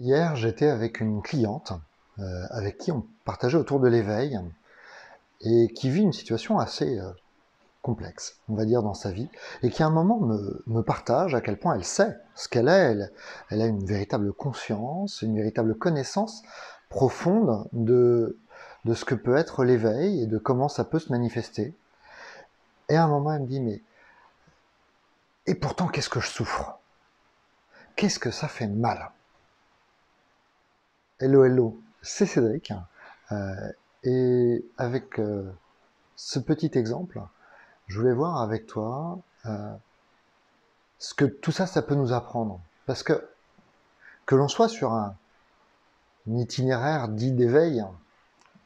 Hier, j'étais avec une cliente avec qui on partageait autour de l'éveil et qui vit une situation assez complexe, on va dire, dans sa vie, et qui à un moment me partage à quel point elle sait ce qu'elle est. Elle a une véritable conscience, une véritable connaissance profonde de ce que peut être l'éveil et de comment ça peut se manifester. Et à un moment, elle me dit, mais et pourtant, qu'est-ce que je souffre? Qu'est-ce que ça fait mal? Hello, hello, c'est Cédric. Euh, et avec ce petit exemple, je voulais voir avec toi ce que tout ça, ça peut nous apprendre. Parce que l'on soit sur un itinéraire dit d'éveil,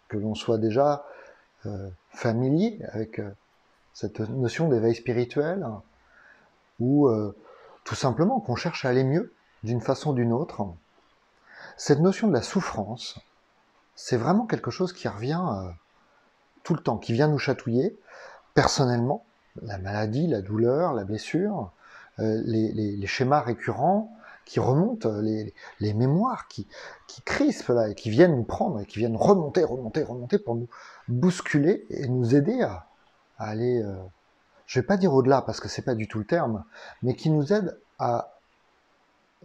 que l'on soit déjà familier avec cette notion d'éveil spirituel, ou tout simplement qu'on cherche à aller mieux d'une façon ou d'une autre, cette notion de la souffrance, c'est vraiment quelque chose qui revient tout le temps, qui vient nous chatouiller, personnellement, la maladie, la douleur, la blessure, les schémas récurrents qui remontent, les mémoires qui crispent là et qui viennent nous prendre et qui viennent remonter pour nous bousculer et nous aider à aller, je vais pas dire au-delà parce que c'est pas du tout le terme, mais qui nous aident à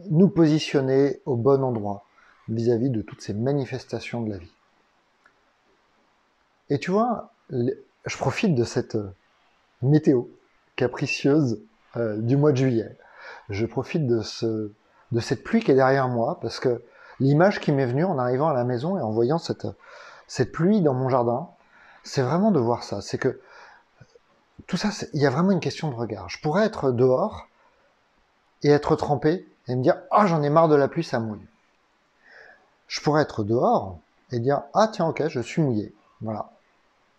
nous positionner au bon endroit vis-à-vis de toutes ces manifestations de la vie. Et tu vois, je profite de cette météo capricieuse du mois de juillet. Je profite de cette pluie qui est derrière moi parce que l'image qui m'est venue en arrivant à la maison et en voyant cette pluie dans mon jardin, c'est vraiment de voir ça. C'est que tout ça, il y a vraiment une question de regard. Je pourrais être dehors et être trempé et me dire « Ah, j'en ai marre de la pluie, ça mouille ». Je pourrais être dehors et dire « Ah, tiens, ok, je suis mouillé ». Voilà.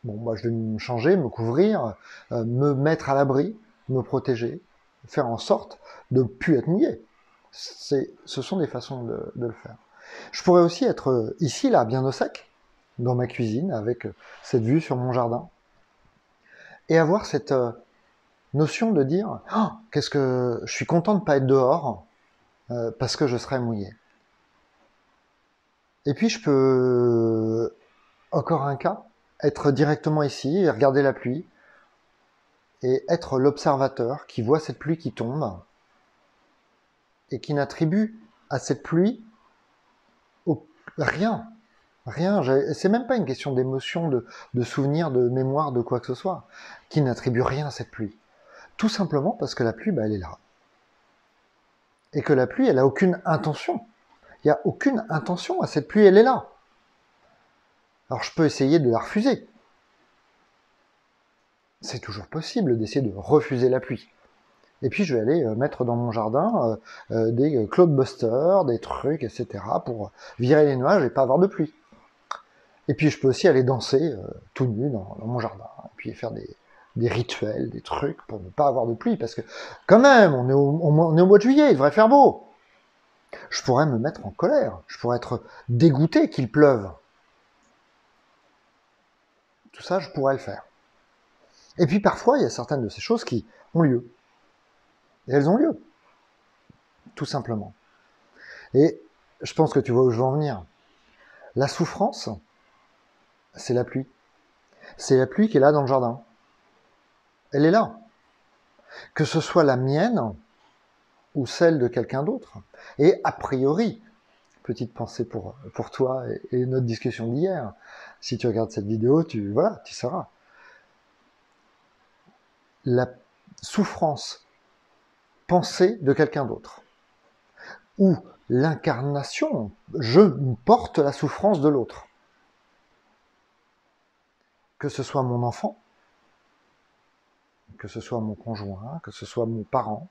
Bon, moi, je vais me changer, me couvrir, me mettre à l'abri, me protéger, faire en sorte de ne plus être mouillé. Ce sont des façons de le faire. Je pourrais aussi être ici, là, bien au sec, dans ma cuisine, avec cette vue sur mon jardin, et avoir cette notion de dire oh, qu'est-ce que je suis content de ne pas être dehors parce que je serais mouillé. Et puis je peux encore un cas être directement ici et regarder la pluie et être l'observateur qui voit cette pluie qui tombe et qui n'attribue à cette pluie rien. Rien. C'est même pas une question d'émotion, de souvenir, de mémoire, de quoi que ce soit, qui n'attribue rien à cette pluie. Tout simplement parce que la pluie, bah, elle est là. Et que la pluie, elle a aucune intention. Il n'y a aucune intention à cette pluie, elle est là. Alors je peux essayer de la refuser. C'est toujours possible d'essayer de refuser la pluie. Et puis je vais aller mettre dans mon jardin des cloudbusters, des trucs, etc. pour virer les nuages et pas avoir de pluie. Et puis je peux aussi aller danser tout nu dans mon jardin, et puis faire des rituels, des trucs pour ne pas avoir de pluie, parce que quand même, on est au mois de juillet, il devrait faire beau. Je pourrais me mettre en colère, je pourrais être dégoûté qu'il pleuve. Tout ça, je pourrais le faire. Et puis parfois, il y a certaines de ces choses qui ont lieu. Et elles ont lieu, tout simplement. Et je pense que tu vois où je veux en venir. La souffrance, c'est la pluie. C'est la pluie qui est là dans le jardin. Elle est là. Que ce soit la mienne ou celle de quelqu'un d'autre. Et a priori, petite pensée pour toi et notre discussion d'hier, si tu regardes cette vidéo, tu sauras. La souffrance pensée de quelqu'un d'autre. Ou l'incarnation, je porte la souffrance de l'autre. Que ce soit mon enfant, que ce soit mon conjoint, que ce soit mon parent,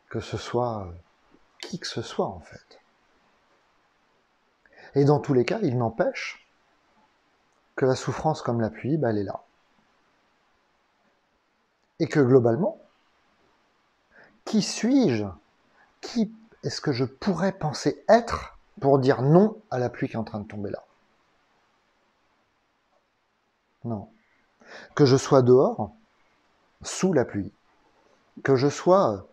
que ce soit qui que ce soit en fait. Et dans tous les cas, il n'empêche que la souffrance comme la pluie, bah, elle est là. Et que globalement, qui suis-je? Qui est-ce que je pourrais penser être pour dire non à la pluie qui est en train de tomber là? Non. Que je sois dehors, sous la pluie, que je sois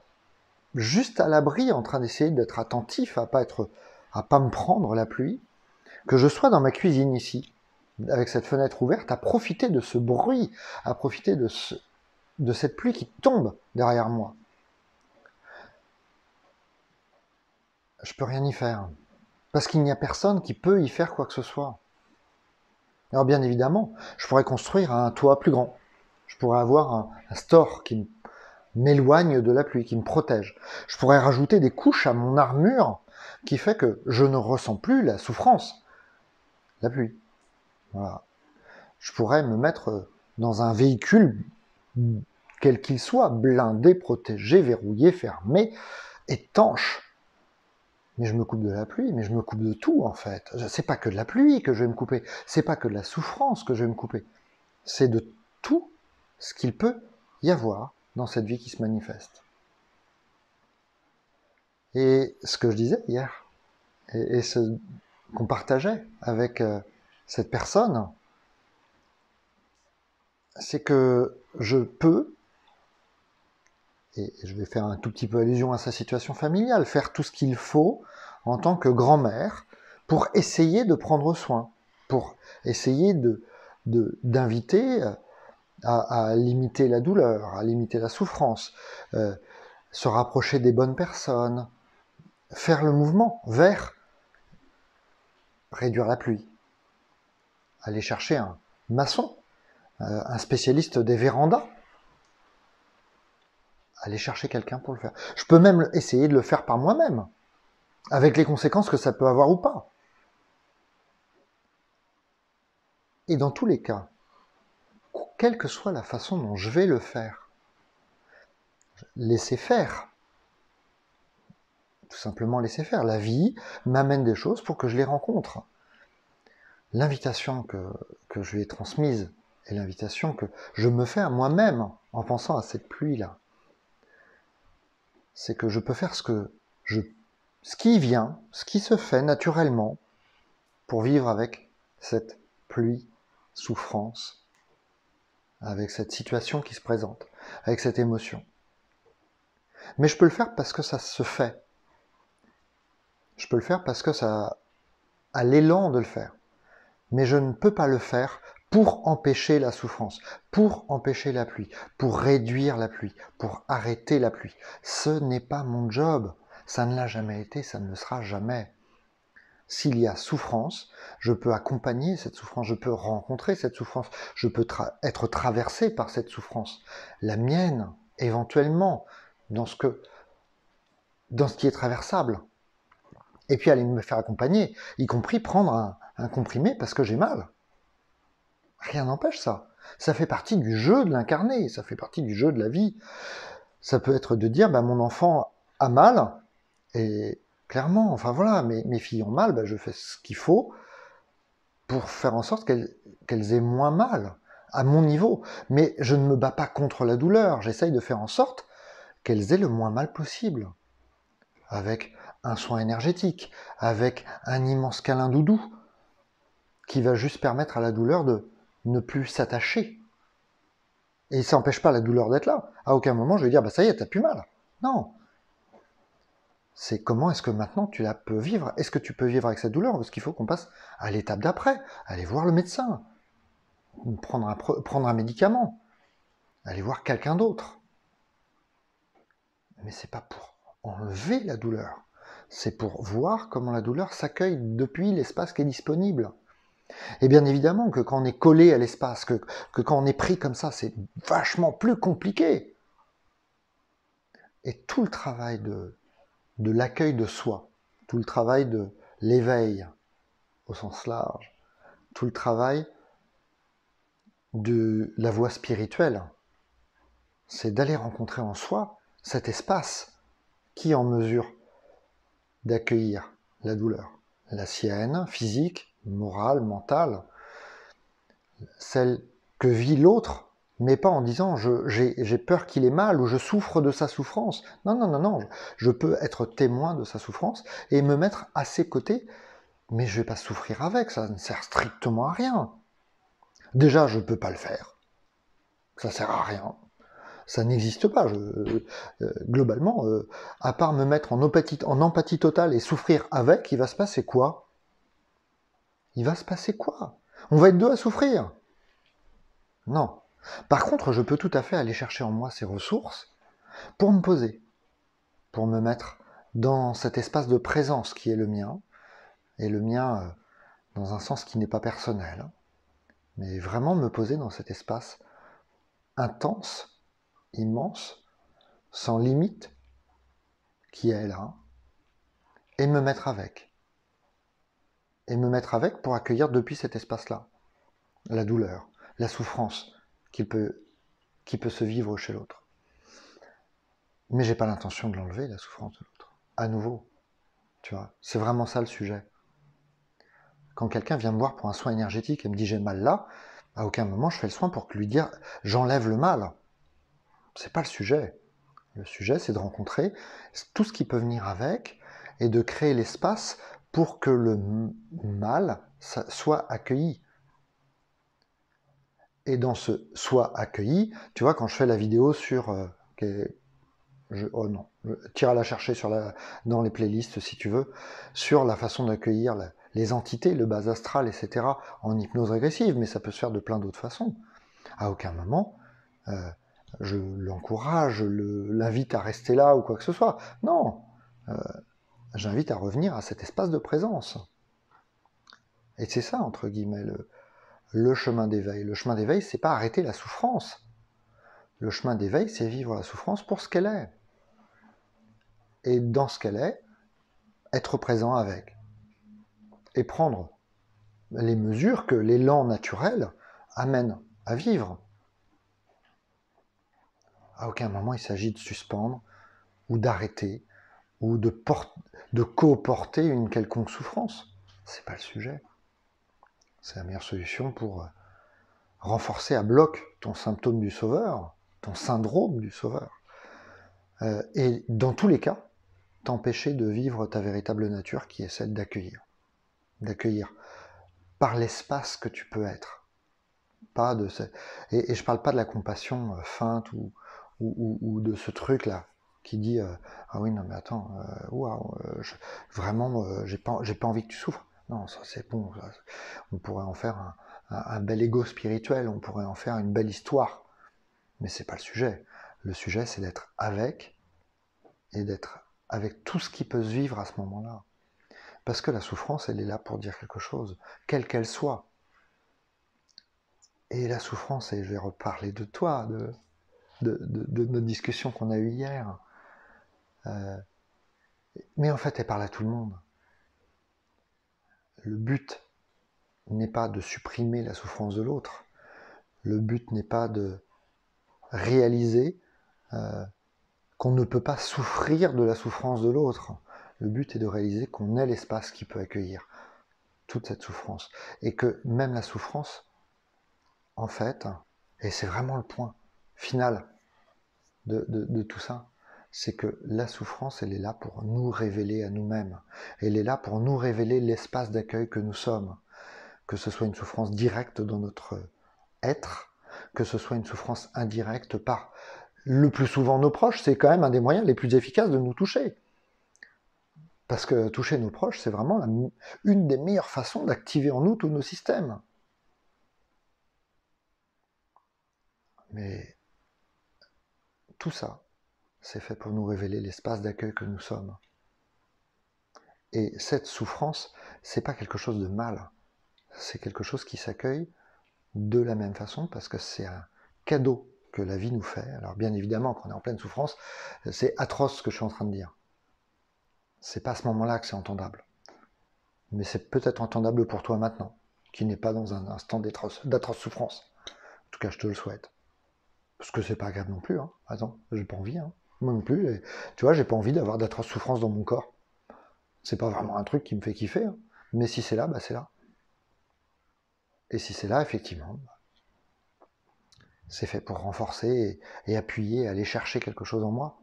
juste à l'abri, en train d'essayer d'être attentif, à pas me prendre la pluie, que je sois dans ma cuisine ici, avec cette fenêtre ouverte, à profiter de ce bruit, à profiter de cette pluie qui tombe derrière moi. Je peux rien y faire. Parce qu'il n'y a personne qui peut y faire quoi que ce soit. Alors bien évidemment, je pourrais construire un toit plus grand. Je pourrais avoir un store qui m'éloigne de la pluie, qui me protège. Je pourrais rajouter des couches à mon armure qui fait que je ne ressens plus la souffrance, la pluie. Voilà. Je pourrais me mettre dans un véhicule, quel qu'il soit, blindé, protégé, verrouillé, fermé, étanche. Mais je me coupe de la pluie, mais je me coupe de tout en fait. C'est pas que de la pluie que je vais me couper, c'est pas que de la souffrance que je vais me couper. C'est de tout ce qu'il peut y avoir dans cette vie qui se manifeste. Et ce que je disais hier, et ce qu'on partageait avec cette personne, c'est que je peux, et je vais faire un tout petit peu allusion à sa situation familiale, faire tout ce qu'il faut en tant que grand-mère pour essayer de prendre soin, pour essayer d'inviter à limiter la douleur, à limiter la souffrance, se rapprocher des bonnes personnes, faire le mouvement vers réduire la pluie, aller chercher un maçon, un spécialiste des vérandas, aller chercher quelqu'un pour le faire. Je peux même essayer de le faire par moi-même, avec les conséquences que ça peut avoir ou pas. Et dans tous les cas, quelle que soit la façon dont je vais le faire, laisser faire. Tout simplement laisser faire. La vie m'amène des choses pour que je les rencontre. L'invitation que je lui ai transmise et l'invitation que je me fais à moi-même en pensant à cette pluie-là, c'est que je peux faire ce qui vient, ce qui se fait naturellement pour vivre avec cette pluie, souffrance, avec cette situation qui se présente, avec cette émotion. Mais je peux le faire parce que ça se fait. Je peux le faire parce que ça a l'élan de le faire. Mais je ne peux pas le faire pour empêcher la souffrance, pour empêcher la pluie, pour réduire la pluie, pour arrêter la pluie. Ce n'est pas mon job. Ça ne l'a jamais été, ça ne le sera jamais. S'il y a souffrance, je peux accompagner cette souffrance, je peux rencontrer cette souffrance, je peux être traversé par cette souffrance. La mienne, éventuellement, dans ce qui est traversable. Et puis aller me faire accompagner, y compris prendre un comprimé parce que j'ai mal. Rien n'empêche ça. Ça fait partie du jeu de l'incarné, ça fait partie du jeu de la vie. Ça peut être de dire, mon enfant a mal, et clairement, enfin voilà, mes filles ont mal, je fais ce qu'il faut pour faire en sorte qu'elles aient moins mal, à mon niveau. Mais je ne me bats pas contre la douleur, j'essaye de faire en sorte qu'elles aient le moins mal possible. Avec un soin énergétique, avec un immense câlin doudou, qui va juste permettre à la douleur de ne plus s'attacher. Et ça n'empêche pas la douleur d'être là. À aucun moment je vais dire, ça y est, t'as plus mal. Non. C'est comment est-ce que maintenant tu la peux vivre? Est-ce que tu peux vivre avec cette douleur? Parce qu'il faut qu'on passe à l'étape d'après, aller voir le médecin, prendre un médicament, aller voir quelqu'un d'autre. Mais c'est pas pour enlever la douleur. C'est pour voir comment la douleur s'accueille depuis l'espace qui est disponible. Et bien évidemment que quand on est collé à l'espace, que quand on est pris comme ça, c'est vachement plus compliqué. Et tout le travail de l'accueil de soi, tout le travail de l'éveil au sens large, tout le travail de la voie spirituelle, c'est d'aller rencontrer en soi cet espace qui est en mesure d'accueillir la douleur, la sienne, physique, morale, mentale, celle que vit l'autre, mais pas en disant j'ai peur qu'il ait mal ou je souffre de sa souffrance. Non, non, non, non, je peux être témoin de sa souffrance et me mettre à ses côtés, mais je vais pas souffrir avec, ça ne sert strictement à rien. Déjà, je peux pas le faire, ça sert à rien. Ça n'existe pas. Globalement, à part me mettre en empathie totale et souffrir avec, il va se passer quoi? Il va se passer quoi? On va être deux à souffrir? Non. Par contre, je peux tout à fait aller chercher en moi ces ressources pour me poser, pour me mettre dans cet espace de présence qui est le mien, et le mien dans un sens qui n'est pas personnel, mais vraiment me poser dans cet espace intense, immense, sans limite, qui est là, et me mettre avec. Et me mettre avec pour accueillir depuis cet espace-là la douleur, la souffrance qui peut se vivre chez l'autre. Mais j'ai pas l'intention de l'enlever, la souffrance de l'autre. À nouveau, tu vois, c'est vraiment ça le sujet. Quand quelqu'un vient me voir pour un soin énergétique et me dit j'ai mal là, à aucun moment je fais le soin pour lui dire j'enlève le mal. C'est pas le sujet. Le sujet, c'est de rencontrer tout ce qui peut venir avec et de créer l'espace pour que le mal soit accueilli. Et dans ce soit accueilli, tu vois, quand je fais la vidéo sur... oh non, tu iras la chercher dans les playlists si tu veux, sur la façon d'accueillir les entités, le bas astral, etc., en hypnose régressive, mais ça peut se faire de plein d'autres façons. À aucun moment, je l'encourage, je l'invite à rester là ou quoi que ce soit. Non, j'invite à revenir à cet espace de présence. Et c'est ça, entre guillemets, le chemin d'éveil. Le chemin d'éveil, c'est pas arrêter la souffrance. Le chemin d'éveil, c'est vivre la souffrance pour ce qu'elle est. Et dans ce qu'elle est, être présent avec. Et prendre les mesures que l'élan naturel amène à vivre. À aucun moment, il s'agit de suspendre, ou d'arrêter, ou de co-porter une quelconque souffrance. C'est pas le sujet. C'est la meilleure solution pour renforcer à bloc ton symptôme du sauveur, ton syndrome du sauveur. Et dans tous les cas, t'empêcher de vivre ta véritable nature qui est celle d'accueillir. D'accueillir par l'espace que tu peux être. Pas de ce... et je parle pas de la compassion feinte ou de ce truc-là qui dit ah oui, non mais attends, vraiment, j'ai pas envie que tu souffres. Non, ça c'est bon. Ça, on pourrait en faire un bel ego spirituel, on pourrait en faire une belle histoire. Mais c'est pas le sujet. Le sujet, c'est d'être avec et d'être avec tout ce qui peut se vivre à ce moment-là. Parce que la souffrance, elle est là pour dire quelque chose, quelle qu'elle soit. Et la souffrance, et je vais reparler de toi, de notre discussion qu'on a eue hier, mais en fait, elle parle à tout le monde. Le but n'est pas de supprimer la souffrance de l'autre. Le but n'est pas de réaliser qu'on ne peut pas souffrir de la souffrance de l'autre. Le but est de réaliser qu'on est l'espace qui peut accueillir toute cette souffrance. Et que même la souffrance, en fait, et c'est vraiment le point final de tout ça, c'est que la souffrance, elle est là pour nous révéler à nous-mêmes. Elle est là pour nous révéler l'espace d'accueil que nous sommes. Que ce soit une souffrance directe dans notre être, que ce soit une souffrance indirecte par le plus souvent nos proches, c'est quand même un des moyens les plus efficaces de nous toucher. Parce que toucher nos proches, c'est vraiment une des meilleures façons d'activer en nous tous nos systèmes. Mais tout ça, c'est fait pour nous révéler l'espace d'accueil que nous sommes. Et cette souffrance, c'est pas quelque chose de mal. C'est quelque chose qui s'accueille de la même façon parce que c'est un cadeau que la vie nous fait. Alors bien évidemment, quand on est en pleine souffrance, c'est atroce ce que je suis en train de dire. C'est pas à ce moment-là que c'est entendable. Mais c'est peut-être entendable pour toi maintenant, qui n'est pas dans un instant d'atroce souffrance. En tout cas, je te le souhaite. Parce que c'est pas agréable non plus. Hein. Attends, j'ai pas envie. Hein. Moi non plus. Et, tu vois, j'ai pas envie d'avoir d'atroces souffrances dans mon corps. C'est pas vraiment un truc qui me fait kiffer. Hein. Mais si c'est là, bah c'est là. Et si c'est là, effectivement, c'est fait pour renforcer et appuyer, aller chercher quelque chose en moi.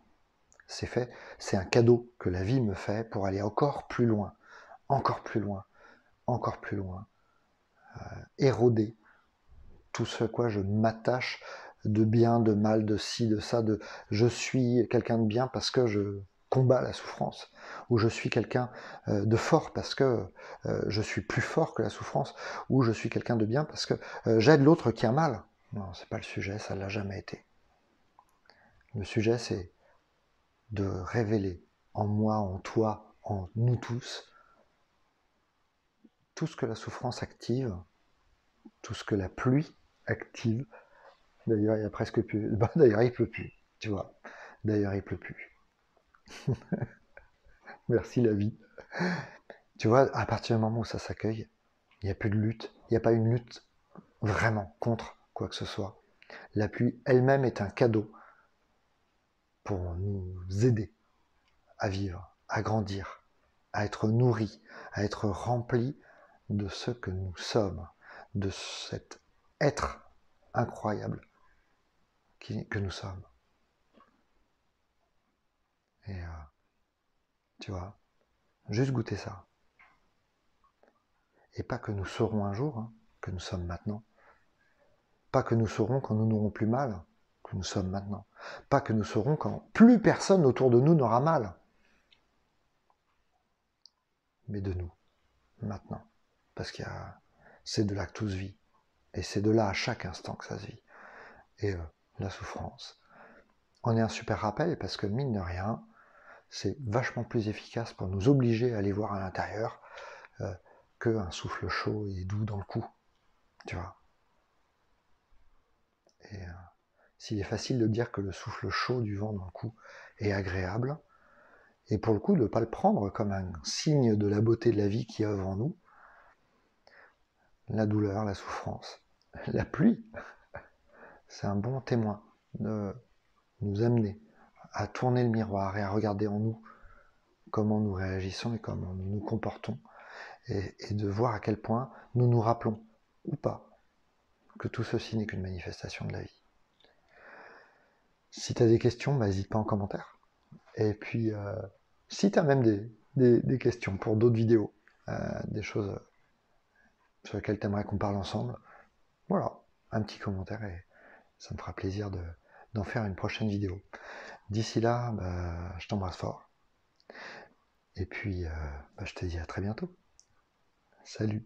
C'est fait, c'est un cadeau que la vie me fait pour aller encore plus loin, encore plus loin, encore plus loin, éroder tout ce à quoi je m'attache de bien, de mal, de ci, de ça, de je suis quelqu'un de bien parce que je combats la souffrance, ou je suis quelqu'un de fort parce que je suis plus fort que la souffrance, ou je suis quelqu'un de bien parce que j'aide l'autre qui a mal. Non, c'est pas le sujet, ça l'a jamais été. Le sujet, c'est de révéler en moi, en toi, en nous tous, tout ce que la souffrance active, tout ce que la pluie active. D'ailleurs, il y a presque plus. Bah, d'ailleurs, il pleut plus. Tu vois. D'ailleurs, il pleut plus. Merci la vie. Tu vois, à partir du moment où ça s'accueille, il n'y a plus de lutte. Il n'y a pas une lutte vraiment contre quoi que ce soit. La pluie elle-même est un cadeau pour nous aider à vivre, à grandir, à être nourris, à être remplis de ce que nous sommes, de cet être incroyable que nous sommes. Et tu vois, juste goûter ça. Et pas que nous saurons un jour, hein, que nous sommes maintenant. Pas que nous saurons quand nous n'aurons plus mal, que nous sommes maintenant. Pas que nous saurons quand plus personne autour de nous n'aura mal. Mais de nous, maintenant. Parce qu'il y a, c'est de là que tout se vit. Et c'est de là à chaque instant que ça se vit. Et la souffrance en est un super rappel parce que mine de rien, c'est vachement plus efficace pour nous obliger à aller voir à l'intérieur qu'un souffle chaud et doux dans le cou. Tu vois. Et s'il est facile de dire que le souffle chaud du vent dans le cou est agréable, et pour le coup de ne pas le prendre comme un signe de la beauté de la vie qui œuvre en nous, la douleur, la souffrance, la pluie, c'est un bon témoin de nous amener à tourner le miroir et à regarder en nous comment nous réagissons et comment nous nous comportons, et de voir à quel point nous nous rappelons, ou pas, que tout ceci n'est qu'une manifestation de la vie. Si tu as des questions, n'hésite pas en commentaire. Et puis, si tu as même des questions pour d'autres vidéos, des choses sur lesquelles tu aimerais qu'on parle ensemble, voilà, un petit commentaire et ça me fera plaisir d'en faire une prochaine vidéo. D'ici là, je t'embrasse fort. Et puis, je te dis à très bientôt. Salut!